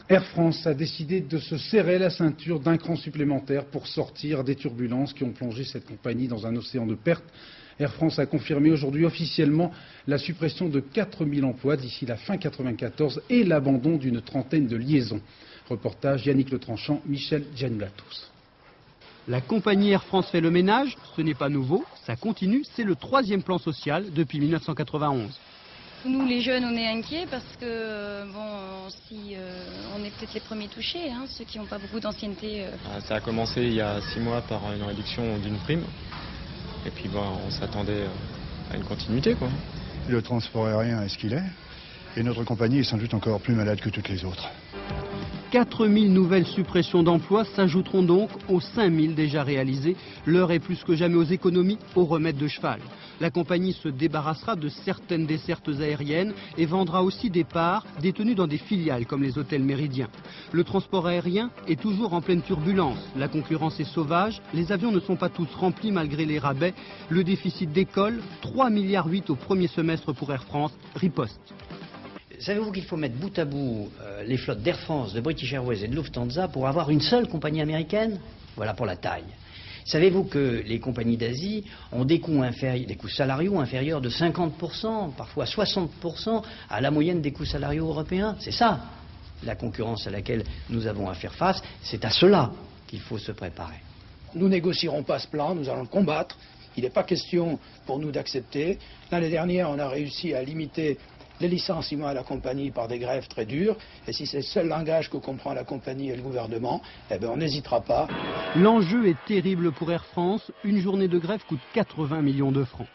Air France a décidé de se serrer la ceinture d'un cran supplémentaire pour sortir des turbulences qui ont plongé cette compagnie dans un océan de pertes. Air France a confirmé aujourd'hui officiellement la suppression de 4000 emplois d'ici la fin 1994 et l'abandon d'une trentaine de liaisons. Reportage Yannick Letranchant, Michel Giannoulatos. La compagnie Air France fait le ménage, ce n'est pas nouveau, ça continue, c'est le 3e plan social depuis 1991. Nous les jeunes on est inquiets parce que on est peut-être les premiers touchés, hein, ceux qui n'ont pas beaucoup d'ancienneté. Ça a commencé il y a 6 mois par une réduction d'une prime et puis on s'attendait à une continuité, quoi. Le transport aérien est ce qu'il est et notre compagnie est sans doute encore plus malade que toutes les autres. 4000 nouvelles suppressions d'emplois s'ajouteront donc aux 5000 déjà réalisées. L'heure est plus que jamais aux économies, au remède de cheval. La compagnie se débarrassera de certaines dessertes aériennes et vendra aussi des parts détenues dans des filiales comme les hôtels Méridien. Le transport aérien est toujours en pleine turbulence. La concurrence est sauvage, les avions ne sont pas tous remplis malgré les rabais. Le déficit décolle, 3,8 milliards au premier semestre pour Air France, riposte. Savez-vous qu'il faut mettre bout à bout les flottes d'Air France, de British Airways et de Lufthansa pour avoir une seule compagnie américaine? Voilà pour la taille. Savez-vous que les compagnies d'Asie ont des coûts salariaux inférieurs de 50%, parfois 60% à la moyenne des coûts salariaux européens? C'est ça, la concurrence à laquelle nous avons à faire face. C'est à cela qu'il faut se préparer. Nous négocierons pas ce plan, nous allons le combattre. Il n'est pas question pour nous d'accepter. L'année dernière, on a réussi à limiter les licenciements à la compagnie par des grèves très dures. Et si c'est le seul langage que comprend la compagnie et le gouvernement, on n'hésitera pas. L'enjeu est terrible pour Air France. Une journée de grève coûte 80 millions de francs.